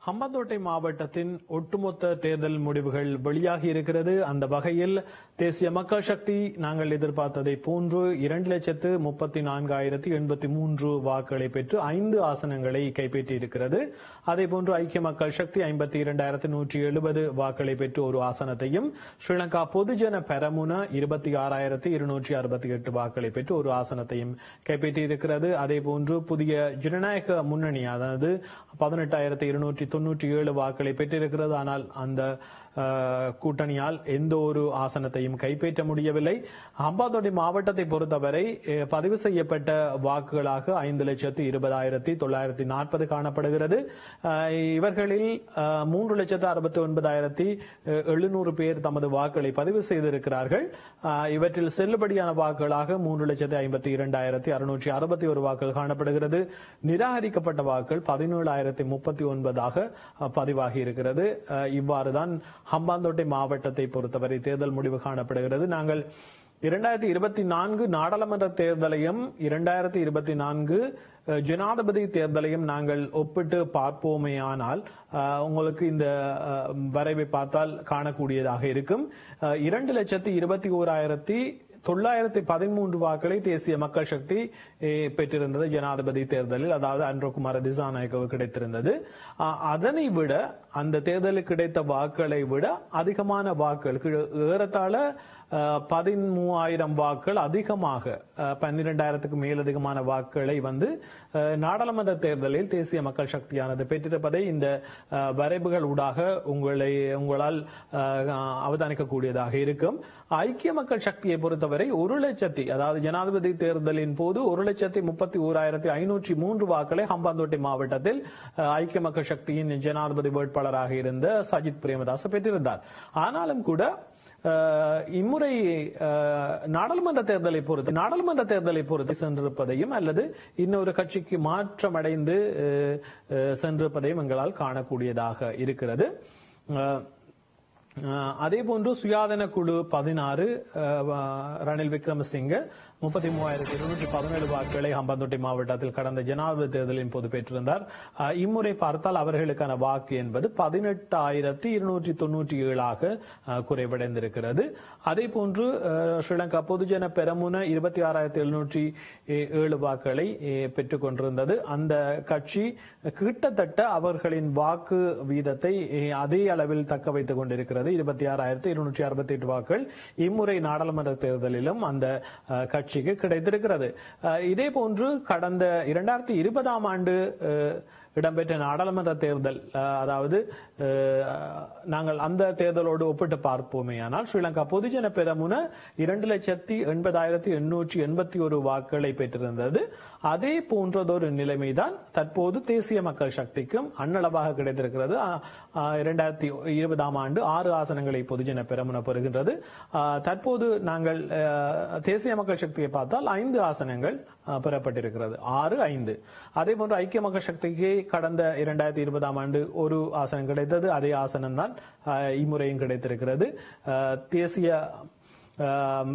ஹம்பாந்தோட்டை மாவட்டத்தின் ஒட்டுமொத்த தேர்தல் முடிவுகள் வெளியாகி இருக்கிறது. அந்த வகையில் தேசிய மக்கள் சக்தி நாங்கள் எதிர்பார்த்ததை போன்று 2,34,083 வாக்குகளை பெற்று 5 ஆசனங்களை கைப்பற்றியிருக்கிறது. அதேபோன்று ஐக்கிய மக்கள் சக்தி 52,170 வாக்குகளை பெற்று ஒரு ஆசனத்தையும், ஸ்ரீலங்கா பொதுஜன பெரமுன 26,268 வாக்குகளை பெற்று ஒரு ஆசனத்தையும் கைப்பற்றியிருக்கிறது. அதேபோன்று புதிய ஜனநாயக முன்னணி அதாவது 18,297 வாக்குகளை பெற்றிருக்கிறது. ஆனால் அந்த கூட்டணியால் எந்த ஒரு ஆசனத்தையும் கைப்பற்ற முடியவில்லை. ஹம்பாந்தோட்டை மாவட்டத்தை பொறுத்தவரை பதிவு செய்யப்பட்ட வாக்குகளாக 5,20,940 காணப்படுகிறது. இவர்களில் 3,69,700 பேர் தமது வாக்குகளை பதிவு செய்திருக்கிறார்கள். இவற்றில் செல்லுபடியான வாக்குகளாக 3,52,661 வாக்குகள் காணப்படுகிறது. நிராகரிக்கப்பட்ட வாக்குகள் 17,039 பதிவாகி இருக்கிறது. இவ்வாறுதான் ஹம்பாந்தோட்டை மாவட்டத்தை பொறுத்தவரை தேர்தல் முடிவு காணப்படுகிறது. நாங்கள் 2024 நாடாளுமன்ற தேர்தலையும் 2024 ஜனாதிபதி தேர்தலையும் நாங்கள் ஒப்பிட்டு பார்ப்போமேயானால் உங்களுக்கு இந்த வரைவை பார்த்தால் காணக்கூடியதாக இருக்கும். 2,21,913 வாக்களை தேசிய மக்கள் சக்தி பெற்றிருந்தது ஜனாதிபதி தேர்தலில், அதாவது அன்ரோகுமார திசாநாயக்கவுக்கு கிடைத்திருந்தது. அதனை விட அந்த தேர்தலுக்கு கிடைத்த வாக்களை விட அதிகமான வாக்குகள், ஏறத்தாழ 13,000 வாக்குகள் அதிகமாக 12,000க்கு மேலதிகமான வாக்குகளை நாடாளுமன்ற தேர்தலில் தேசிய மக்கள் சக்தியானது பெற்றிருப்பதை இந்த வரைவுகள் ஊடாக உங்களால் அவதானிக்கக்கூடியதாக இருக்கும். ஐக்கிய மக்கள் சக்தியை பொறுத்தவரை 1,00,000 அதாவது ஜனாதிபதி தேர்தலின் போது 1,31,503 வாக்களை ஹம்பாந்தோட்டை மாவட்டத்தில் ஐக்கிய மக்கள் சக்தியின் ஜனாதிபதி வேட்பாளராக இருந்த சஜித் பிரேமதாச பெற்றிருந்தார். ஆனாலும் கூட இம்முறை நாடாளுமன்ற தேர்தலை பொறுத்து சென்றிருப்பதையும் அல்லது இன்னொரு கட்சிக்கு மாற்றமடைந்து சென்றிருப்பதையும் எங்களால் காணக்கூடியதாக இருக்கிறது. அதேபோன்று சுயாதீன குழு 16 ரணில் விக்ரமசிங்க 33,217 வாக்குகளை ஹம்பாந்தோட்டை மாவட்டத்தில் கடந்த ஜனாதிபதி தேர்தலின் போது பெற்றிருந்தார். இம்முறை பார்த்தால் அவர்களுக்கான வாக்கு என்பது 18,297 குறைவடைந்திருக்கிறது. அதே போன்று ஸ்ரீலங்கா பொதுஜன பெரமுன 26,707 வாக்குகளை பெற்றுக் கொண்டிருந்தது. அந்த கட்சி கிட்டத்தட்ட அவர்களின் வாக்கு வீதத்தை அதே அளவில் தக்க வைத்துக் கொண்டிருக்கிறது. 26,268 வாக்குகள் இம்முறை நாடாளுமன்ற தேர்தலிலும் அந்த கட்சிக்கு கிடைத்திருக்கிறது. இதே போன்று கடந்த 2020ஆம் ஆண்டு இடம்பெற்ற நாடாளுமன்ற தேர்தல், அதாவது நாங்கள் அந்த தேர்தலோடு ஒப்பிட்டு பார்ப்போமே ஆனால் ஸ்ரீலங்கா பொதுஜன பெரமுன 2,80,881 வாக்குகளை பெற்றிருந்தது. அதே போன்றதொரு நிலைமைதான் தற்போது தேசிய மக்கள் சக்திக்கும் அன்னளவாக கிடைத்திருக்கிறது. 2020ஆம் ஆண்டு 6 ஆசனங்களை பொதுஜன பெரமுன பெறுகின்றது. தற்போது நாங்கள் தேசிய மக்கள் சக்தியை பார்த்தால் 5 ஆசனங்கள் பெறப்பட்டிருக்கிறது, 6-5. அதே போன்று ஐக்கிய மக்கள் சக்திக்கு கடந்த 2020ஆம் ஆண்டு ஒரு ஆசனம் கிடைத்தது. அதே ஆசனம் தான் இம்முறையும் கிடைத்திருக்கிறது. தேசிய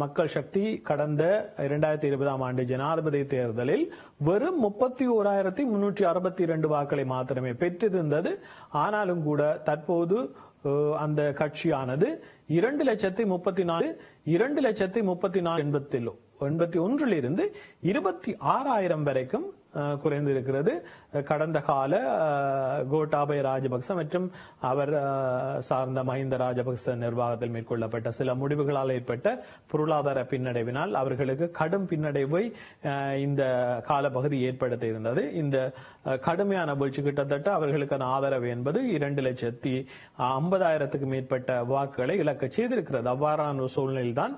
மக்கள் சக்தி கடந்த 2020ஆம் ஆண்டு ஜனாதிபதி தேர்தலில் வெறும் 31,362 வாக்களை மாத்திரமே பெற்றிருந்தது. ஆனாலும் கூட தற்போது அந்த கட்சியானது 2,34,234,81 26,000 வரைக்கும் குறைந்திருக்கிறது. கடந்த கால கோட்டாபய ராஜபக்ச மற்றும் அவர் சார்ந்த மஹிந்த ராஜபக்ச நிர்வாகத்தில் மேற்கொள்ளப்பட்ட சில முடிவுகளால் ஏற்பட்ட பொருளாதார பின்னடைவினால் அவர்களுக்கு கடும் பின்னடைவை இந்த காலப்பகுதி ஏற்படுத்தி இருந்தது. இந்த கடுமையான வீழ்ச்சி கிட்டத்தட்ட அவர்களுக்கான ஆதரவு என்பது 2,50,000க்கு மேற்பட்ட வாக்குகளை இழக்க செய்திருக்கிறது. அவ்வாறான ஒரு சூழ்நிலையில்தான்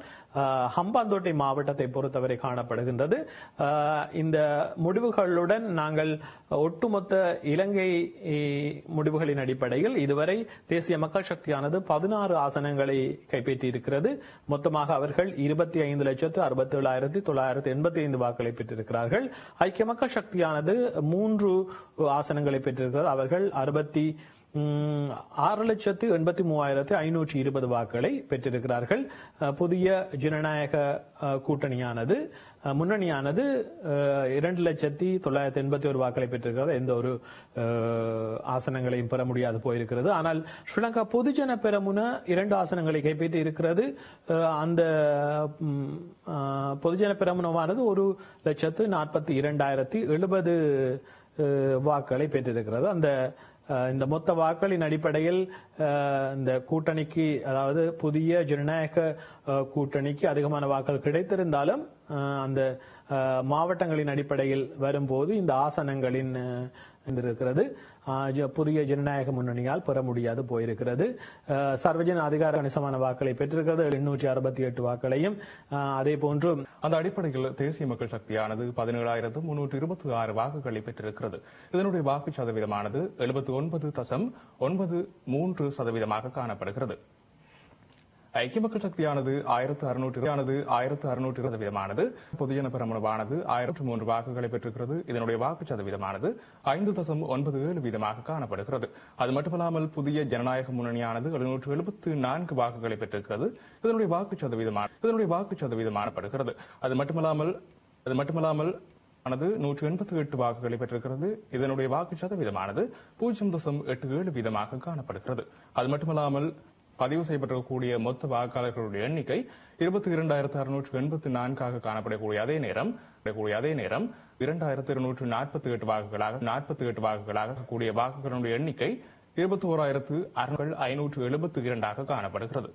ஹம்பாந்தோட்டை மாவட்டத்தை பொறுத்தவரை காணப்படுகின்றது. இந்த முடிவுகளுடன் நாங்கள் ஒட்டுமொத்த இலங்கை முடிவுகளின் அடிப்படையில் இதுவரை தேசிய மக்கள் சக்தியானது 16 ஆசனங்களை கைப்பற்றியிருக்கிறது. மொத்தமாக அவர்கள் 25,67,985 வாக்குகளை பெற்றிருக்கிறார்கள். ஐக்கிய மக்கள் சக்தியானது 3 ஆசனங்களை பெற்றிருக்கிறது. அவர்கள் 6,83,520 வாக்குகளை பெற்றிருக்கிறார்கள். புதிய ஜனநாயக கூட்டணியானது முன்னணியானது 2,981 வாக்களை பெற்றிருக்கிறது. எந்த ஒரு ஆசனங்களையும் பெற முடியாது போயிருக்கிறது. ஆனால் ஸ்ரீலங்கா பொதுஜன பெரமுன 2 ஆசனங்களை கைப்பற்றி இருக்கிறது. அந்த பொதுஜன பெரமுனவானது 1,42,070 வாக்குகளை பெற்றிருக்கிறது. இந்த மொத்த வாக்களின் அடிப்படையில் இந்த கூட்டணிக்கு, அதாவது புதிய ஜனநாயக கூட்டணிக்கு அதிகமான வாக்கள் கிடைத்திருந்தாலும் அந்த மாவட்டங்களின் அடிப்படையில் வரும்போது இந்த ஆசனங்களின் இருக்கிறது புதிய ஜனநாயக முன்னணியால் பெற முடியாது போயிருக்கிறது. சர்வஜன அதிகார கணிசமான வாக்களை பெற்றிருக்கிறது, 868 வாக்களையும். அதே போன்று அந்த அடிப்படையில் தேசிய மக்கள் சக்தியானது 17,326 வாக்குகளை பெற்றிருக்கிறது. இதனுடைய வாக்கு சதவீதமானது 79.93% காணப்படுகிறது. ஐக்கிய மக்கள் சக்தியானது 1,600 பொதுஜன பெரமுனவானது 1,003 வாக்குகளை பெற்றிருக்கிறது. இதனுடைய வாக்கு சதவீதமானது 5.97% காணப்படுகிறது. அது மட்டுமல்லாமல் புதிய ஜனநாயக முன்னணியானது 774 வாக்குகளை பெற்றிருக்கிறது. இதனுடைய வாக்கு சதவீதமானப்படுகிறது. அது மட்டுமல்லாமல் 188 வாக்குகளை பெற்றிருக்கிறது. இதனுடைய வாக்கு சதவீதமானது 0.87% காணப்படுகிறது. அது மட்டுமல்லாமல் பதிவு செய்யப்பட்டிருக்கக்கூடிய மொத்த வாக்காளர்களுடைய எண்ணிக்கை 22,684 காணப்படக்கூடிய அதே நேரம் 2,248 வாக்குகளாக கூடிய வாக்குகளுடைய எண்ணிக்கை 21,572 காணப்படுகிறது.